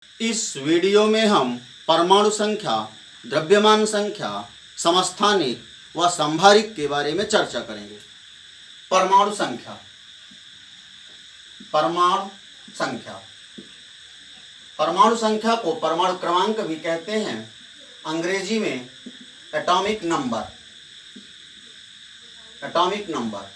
इस वीडियो में हम परमाणु संख्या, द्रव्यमान संख्या, समस्थानिक व संभारिक के बारे में चर्चा करेंगे। परमाणु संख्या। परमाणु संख्या परमाणु संख्या को परमाणु क्रमांक भी कहते हैं, अंग्रेजी में एटॉमिक नंबर। Atomic number.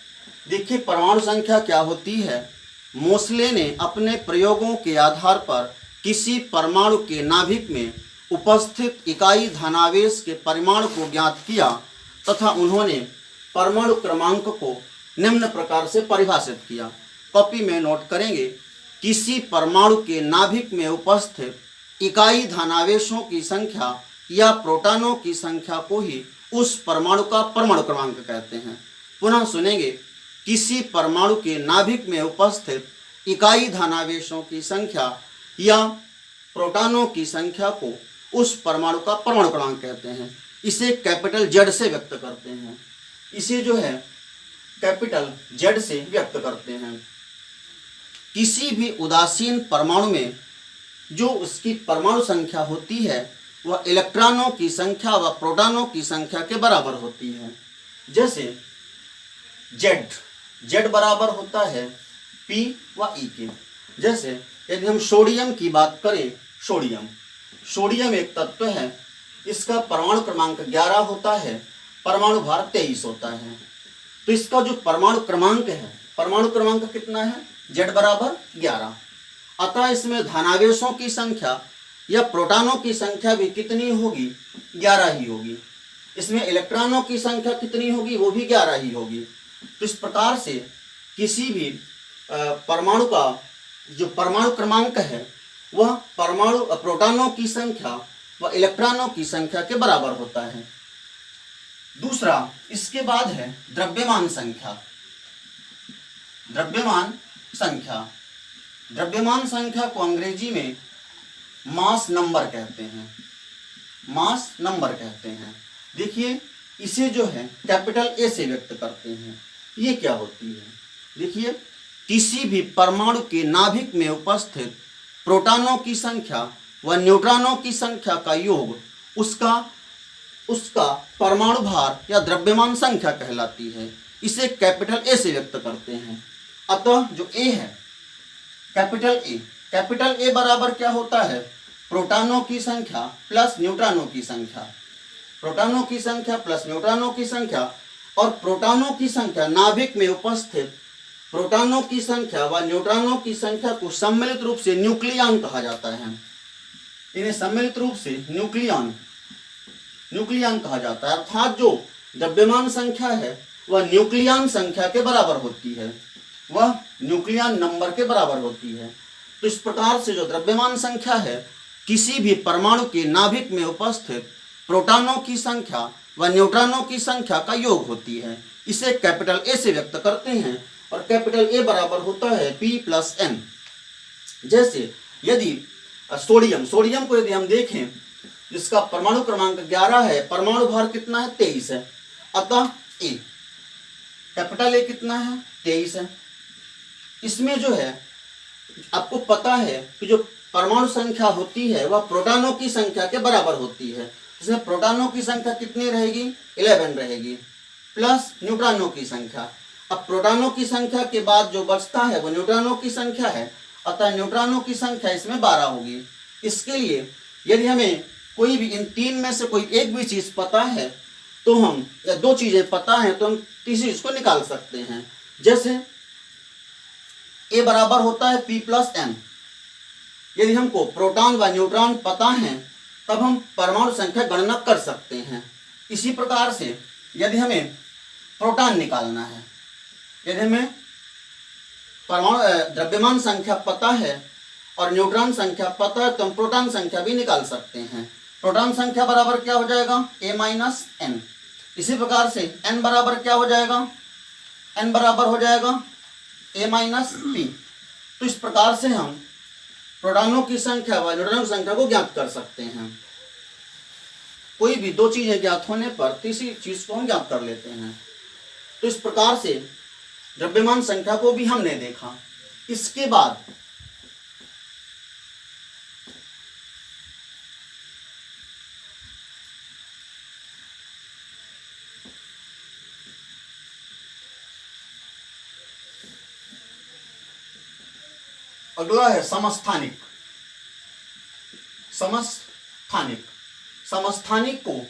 देखिए परमाणु संख्या क्या होती है। मोसले ने अपने प्रयोगों के आधार पर किसी परमाणु के नाभिक में उपस्थित इकाई धनावेश के परिमाण को ज्ञात किया तथा उन्होंने परमाणु क्रमांक को निम्न प्रकार से परिभाषित किया। कॉपी में नोट करेंगे, किसी परमाणु के नाभिक में उपस्थित इकाई धनावेशों की संख्या या प्रोटॉनों की संख्या को ही उस परमाणु का परमाणु क्रमांक कहते हैं। पुनः सुनेंगे, किसी परमाणु के नाभिक में उपस्थित इकाई धनावेशों की संख्या या प्रोटॉनों की संख्या को उस परमाणु का परमाणु क्रमांक कहते हैं। इसे कैपिटल जेड से व्यक्त करते हैं। इसे जो है कैपिटल जेड से व्यक्त करते हैं। किसी भी उदासीन परमाणु में जो उसकी परमाणु संख्या होती है वह इलेक्ट्रॉनों की संख्या व प्रोटॉनों की संख्या के बराबर होती है। जैसे जेड बराबर होता है पी व ई के। जैसे यदि हम सोडियम की बात करें, सोडियम एक तत्व है, इसका परमाणु क्रमांक 11 होता है, परमाणु भार 23 होता है। तो इसका जो परमाणु क्रमांक है, परमाणु क्रमांक कितना है? Z बराबर 11। अतः इसमें धनावेशों की संख्या या प्रोटॉनों की संख्या भी कितनी होगी? 11 ही होगी। इसमें इलेक्ट्रॉनों की संख्या कितनी होगी? वो भी 11 ही होगी। तो इस प्रकार से किसी भी परमाणु का जो परमाणु क्रमांक है वह प्रोटॉनों की संख्या व इलेक्ट्रॉनों की संख्या के बराबर होता है। दूसरा, इसके बाद है द्रव्यमान संख्या। द्रव्यमान संख्या को अंग्रेजी में मास नंबर कहते हैं। देखिए इसे जो है कैपिटल ए से व्यक्त करते हैं। ये क्या होती है? देखिए, किसी भी परमाणु के नाभिक में उपस्थित प्रोटॉनों की संख्या व न्यूट्रॉनों की संख्या का योग उसका परमाणु भार या द्रव्यमान संख्या कहलाती है। इसे कैपिटल ए से व्यक्त करते हैं। अतः जो ए है कैपिटल ए बराबर क्या होता है? प्रोटॉनों की संख्या प्लस न्यूट्रॉनों की संख्या। प्रोटॉनों की संख्या प्लस न्यूट्रॉनों की संख्या, और प्रोटॉनों की संख्या नाभिक में उपस्थित प्रोटॉनों की संख्या व न्यूट्रॉनों की संख्या को सम्मिलित रूप से न्यूक्लियन कहा जाता है। इन्हें सम्मिलित रूप से न्यूक्लियन कहा जाता है। अर्थात जो द्रव्यमान संख्या है वह न्यूक्लियन संख्या के बराबर होती है, वह न्यूक्लियन नंबर के बराबर होती है। तो इस प्रकार से जो द्रव्यमान संख्या है किसी भी परमाणु के नाभिक में उपस्थित प्रोटॉनों की संख्या व न्यूट्रॉनों की संख्या का योग होती है। इसे कैपिटल ए से व्यक्त करते हैं और कैपिटल ए बराबर होता है P प्लस N। जैसे यदि सोडियम को यदि हम देखें, जिसका परमाणु क्रमांक 11 है, परमाणु भार कितना है? 23 है। अतः ए कैपिटल ए कितना है? 23 है। इसमें जो है आपको पता है कि जो परमाणु संख्या होती है वह प्रोटॉनों की संख्या के बराबर होती है। इसमें प्रोटॉनों की संख्या कितनी रहेगी? 11 रहेगी, प्लस न्यूट्रॉनों की संख्या। अब प्रोटॉनों की संख्या के बाद जो बचता है वो न्यूट्रॉनों की संख्या है, अतः न्यूट्रॉनों की संख्या इसमें 12 होगी। इसके लिए यदि हमें कोई भी इन तीन में से कोई एक भी चीज पता है तो हम, या दो चीजें पता है तो हम तीसरी चीज को निकाल सकते हैं। जैसे ए बराबर होता है P प्लस N। यदि हमको प्रोटॉन व न्यूट्रॉन पता है तब हम परमाणु संख्या गणना कर सकते हैं। इसी प्रकार से यदि हमें प्रोटॉन निकालना है, यदि हमें परमाणु द्रव्यमान संख्या पता है और न्यूट्रॉन संख्या पता है तो हम प्रोटॉन संख्या भी निकाल सकते हैं। प्रोटॉन संख्या बराबर क्या हो जाएगा? A minus N। इसी प्रकार से N बराबर क्या हो जाएगा? N बराबर हो जाएगा A माइनस P। तो इस प्रकार से हम प्रोटॉनों की संख्या व न्यूट्रॉनों की संख्या को ज्ञात कर सकते हैं। कोई भी दो चीजें ज्ञात होने पर तीसरी चीज को हम ज्ञात कर लेते हैं। तो इस प्रकार से द्रव्यमान संख्या को भी हमने देखा। इसके बाद अगला है समस्थानिक। समस्थानिक, समस्थानिक को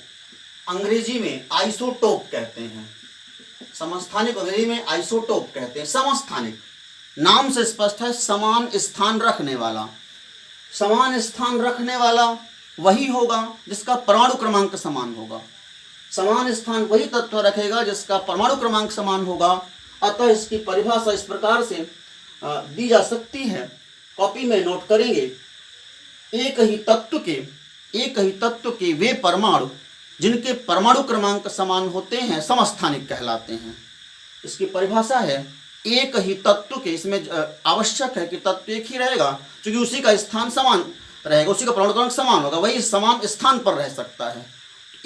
अंग्रेजी में आइसोटोप कहते हैं। समस्थानिक अंग्रेजी में आइसोटोप कहते हैं। समस्थानिक नाम से स्पष्ट है, समान स्थान रखने वाला। समान स्थान रखने वाला वही होगा जिसका परमाणु क्रमांक समान होगा। समान स्थान वही तत्व रखेगा जिसका परमाणु क्रमांक समान होगा। अतः इसकी परिभाषा इस प्रकार से दी जा सकती है, कॉपी में नोट करेंगे। एक ही तत्व के वे परमाणु जिनके परमाणु क्रमांक समान होते हैं समस्थानिक कहलाते हैं। इसकी परिभाषा है एक ही तत्व के, इसमें आवश्यक है कि तत्व एक ही रहेगा क्योंकि उसी का स्थान समान रहेगा, उसी का परमाणु क्रमांक समान होगा, वही समान स्थान पर रह सकता है।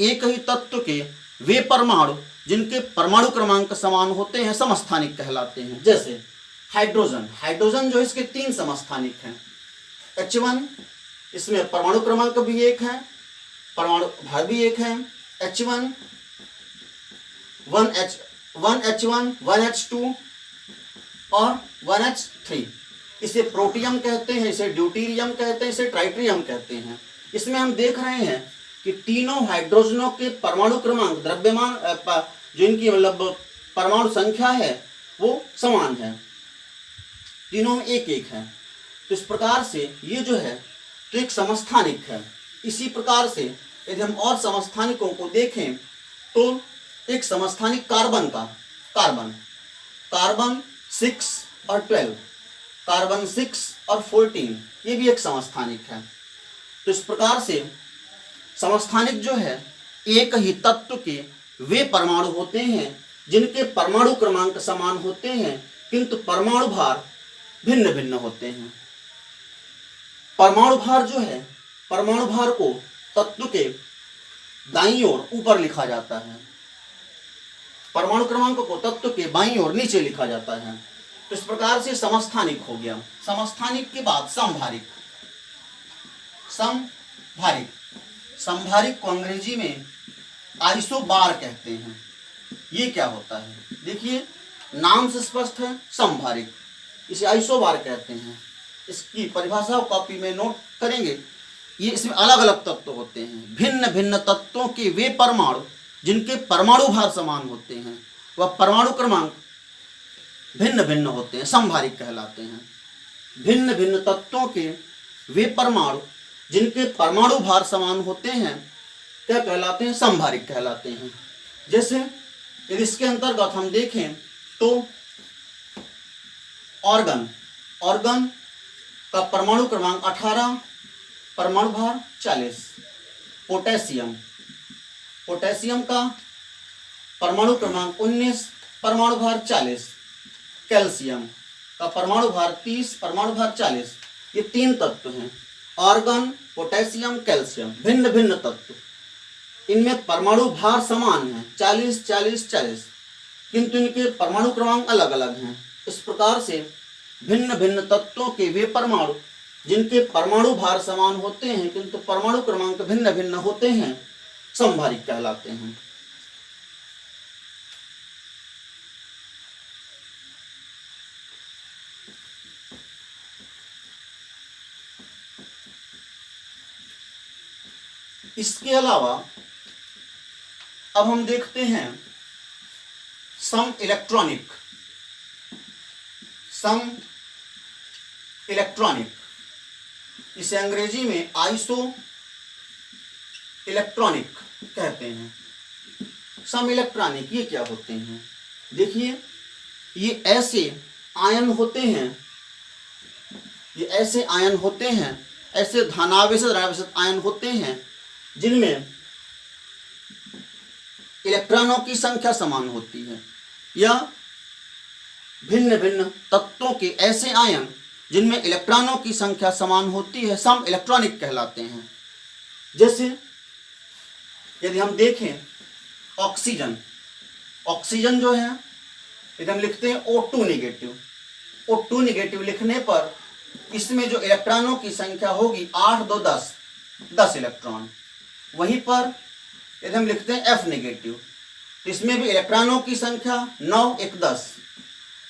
एक ही तत्व के वे परमाणु जिनके परमाणु क्रमांक समान होते हैं समस्थानिक कहलाते हैं। जैसे हाइड्रोजन, हाइड्रोजन जो इसके 3 समस्थानिक हैं। H1 इसमें परमाणु क्रमांक भी एक है, परमाणु भार भी एक है। H1 1H1 1H2 और 1H3। इसे प्रोटियम कहते हैं, इसे ड्यूटीरियम कहते हैं, इसे ट्राइट्रियम कहते हैं। इसमें हम देख रहे हैं कि तीनों हाइड्रोजनों के परमाणु क्रमांक, द्रव्यमान जो इनकी मतलब परमाणु संख्या है वो समान है, तीनों में एक एक है। तो इस प्रकार से ये जो है तो एक समस्थानिक है। इसी प्रकार से यदि हम और समस्थानिकों को देखें तो एक समस्थानिक कार्बन का, कार्बन 6 और 12, कार्बन 6 और 14, ये भी एक समस्थानिक है। तो इस प्रकार से समस्थानिक जो है एक ही तत्व के वे परमाणु होते हैं जिनके परमाणु क्रमांक समान होते हैं किंतु परमाणु भार भिन्न भिन्न होते हैं। परमाणु भार जो है, परमाणु भार को तत्व के दाईं ओर ऊपर लिखा जाता है, परमाणु क्रमांक को तत्व के बाईं ओर नीचे लिखा जाता है। तो इस प्रकार से समस्थानिक हो गया। समस्थानिक के बाद समभारिक। समभारिक को अंग्रेजी में आइसोबार कहते हैं। ये क्या होता है? देखिए नाम से स्पष्ट है, समभारिक, इसे आइसोबार कहते हैं। इसकी परिभाषा कॉपी में नोट करेंगे। ये इसमें अलग अलग तत्व होते हैं, भिन्न भिन्न तत्वों के वे परमाणु जिनके परमाणु भार समान होते हैं वह परमाणु क्रमांक भिन्न भिन्न होते हैं, समभारिक कहलाते हैं। भिन्न भिन्न तत्वों के वे परमाणु जिनके परमाणु भार समान होते हैं क्या कहलाते हैं? समभारिक कहलाते हैं। जैसे यदि इसके अंतर्गत हम देखें तो ऑर्गन का परमाणु क्रमांक 18, परमाणु भार 40। पोटेशियम का परमाणु क्रमांक 19, परमाणु भार 40। कैल्शियम का परमाणु भार 30, परमाणु भार 40। ये 3 तत्व हैं, ऑर्गन, पोटेशियम, कैल्शियम, भिन्न भिन्न तत्व। इनमें परमाणु भार समान है 40 40 40, किंतु इनके परमाणु क्रमांक अलग अलग हैं। इस प्रकार से भिन्न भिन्न तत्वों के वे परमाणु जिनके परमाणु भार समान होते हैं किंतु परमाणु क्रमांक भिन्न भिन्न होते हैं समभारिक कहलाते हैं। इसके अलावा अब हम देखते हैं सम इलेक्ट्रॉनिक। इसे अंग्रेजी में आइसो इलेक्ट्रॉनिक कहते हैं। सम इलेक्ट्रॉनिक ये क्या होते हैं? देखिए ये ऐसे आयन होते हैं, ऐसे धनावेशित ऋणावेशित आयन होते हैं जिनमें इलेक्ट्रॉनों की संख्या समान होती है, या भिन्न भिन्न तत्वों के ऐसे आयन जिनमें इलेक्ट्रॉनों की संख्या समान होती है सम इलेक्ट्रॉनिक कहलाते हैं। जैसे यदि हम देखें ऑक्सीजन जो है यदि हम लिखते हैं O2 नेगेटिव, O2 नेगेटिव लिखने पर इसमें जो इलेक्ट्रॉनों की संख्या होगी 8 2 10 इलेक्ट्रॉन। वहीं पर यदि हम लिखते हैं F नेगेटिव तो इसमें भी इलेक्ट्रॉनों की संख्या 9 1 10।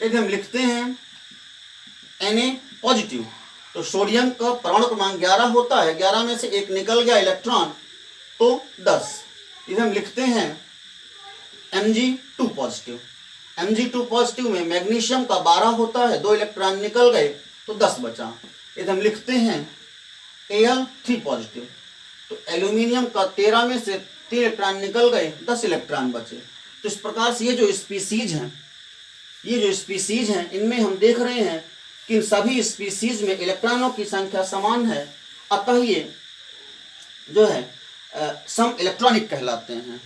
यदि हम लिखते हैं Na पॉजिटिव तो सोडियम का परमाणु क्रमांक 11 होता है, 11 में से एक निकल गया इलेक्ट्रॉन तो 10। इसे हम लिखते हैं Mg2 पॉजिटिव। Mg2 पॉजिटिव में मैग्नीशियम का 12 होता है, 2 इलेक्ट्रॉन निकल गए तो 10 बचा। इसे हम लिखते हैं Al3 पॉजिटिव। तो एल्यूमिनियम का 13 में से 3 इलेक्ट्रॉन निकल गए, 10 इलेक्ट्रॉन बचे। तो इस प्रकार से ये जो स्पीसीज हैं इनमें हम देख रहे हैं कि सभी स्पीसीज में इलेक्ट्रॉनों की संख्या समान है, अतः ये जो है सम इलेक्ट्रॉनिक कहलाते हैं।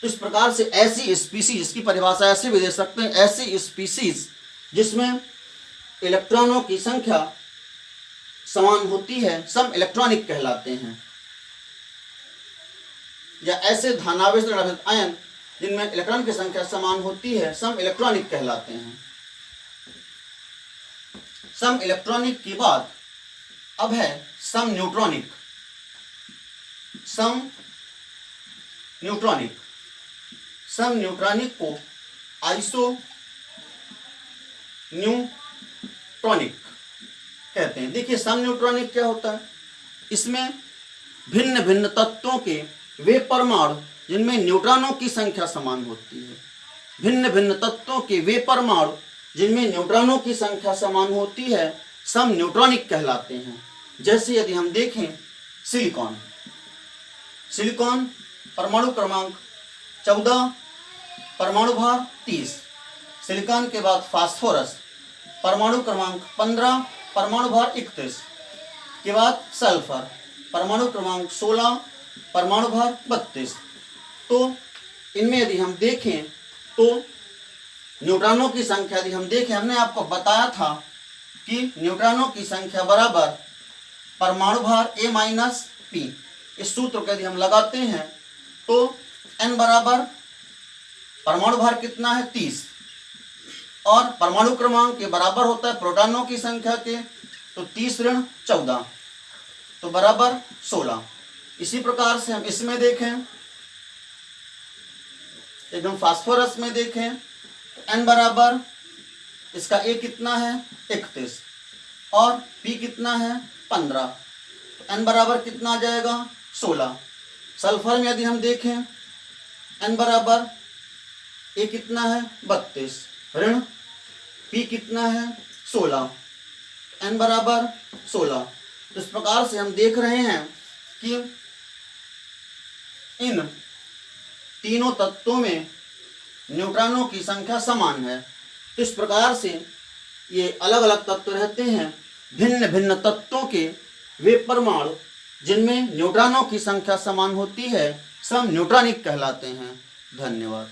तो इस प्रकार से ऐसी स्पीसीज, इसकी परिभाषा ऐसे भी दे सकते हैं, ऐसी स्पीसीज जिसमें इलेक्ट्रॉनों की संख्या समान होती है सम इलेक्ट्रॉनिक कहलाते हैं। या ऐसे धनावेश ऋणावेश आयन जिनमें इलेक्ट्रॉन की संख्या समान होती है सम इलेक्ट्रॉनिक कहलाते हैं। सम इलेक्ट्रॉनिक की बात अब है सम न्यूट्रॉनिक। सम न्यूट्रॉनिक को आइसो न्यूट्रॉनिक कहते हैं। देखिए सम न्यूट्रॉनिक क्या होता है, इसमें भिन्न भिन्न तत्वों के वे परमाणु जिनमें न्यूट्रॉनों की संख्या समान होती है, भिन्न भिन्न तत्वों के वे परमाणु जिनमें न्यूट्रॉनों की संख्या समान होती है सम न्यूट्रॉनिक कहलाते हैं। जैसे यदि हम देखें सिलिकॉन परमाणु क्रमांक 14, परमाणु भार 30। सिलिकॉन के बाद फास्फोरस परमाणु क्रमांक 15, परमाणु भार 31 के बाद सल्फर परमाणु क्रमांक 16, परमाणु भार 32। तो इनमें यदि हम देखें तो न्यूट्रॉनों की संख्या यदि हम देखें, हमने आपको बताया था कि न्यूट्रॉनों की संख्या बराबर परमाणु भार A माइनस P। इस सूत्र को यदि हम लगाते हैं तो N बराबर परमाणु भार कितना है 30 और परमाणु क्रमांक के बराबर होता है प्रोटॉनों की संख्या के, तो 30 ऋण 14 तो बराबर 16। इसी प्रकार से हम इसमें देखें, एकदम फास्फोरस में देखें तो N बराबर इसका A कितना है 31 और P कितना है 15, तो N बराबर कितना आ जाएगा 16। सल्फर में यदि हम देखें N बराबर A कितना है 32 ऋण P कितना है 16, N बराबर 16। तो इस प्रकार से हम देख रहे हैं कि इन तीनों तत्वों में न्यूट्रॉनों की संख्या समान है। तो इस प्रकार से ये अलग अलग तत्व रहते हैं, भिन्न भिन्न तत्वों के वे परमाणु जिनमें न्यूट्रॉनों की संख्या समान होती है सम न्यूट्रॉनिक कहलाते हैं। धन्यवाद।